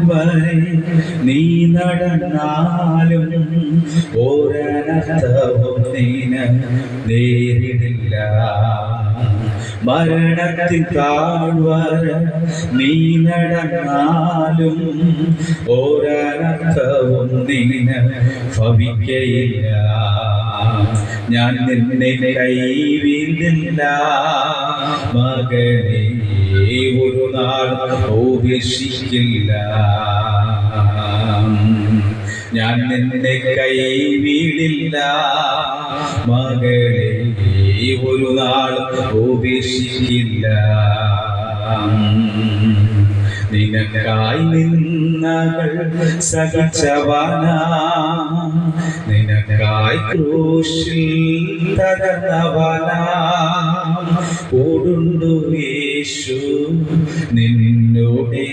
വരെ നീ നടന്നാലും ഒരനർത്ഥവും നീന് നേരിടില്ല. മരണത്തിൻ താഴ്വര നീ നടന്നാലും ഒരനർത്ഥവും നീന് ഭവിക്കയില്ല. ഞാൻ നിന്നെ കൈവിടില്ല മകനേ, ഒരു നാൾ ഉപേക്ഷിക്കില്ല. ഞാൻ നിന്നെ കൈവിടില്ല മകളെ, ഒരു നാൾ ഉപേക്ഷിക്കില്ല. നിനക്കായി നിന്നകൾ സഹിച്ചവനാ, നിനക്കായി ക്രൂശിൽ തകർന്നവനാ, ഓടുണ്ടു യേശു നിന്നോടേ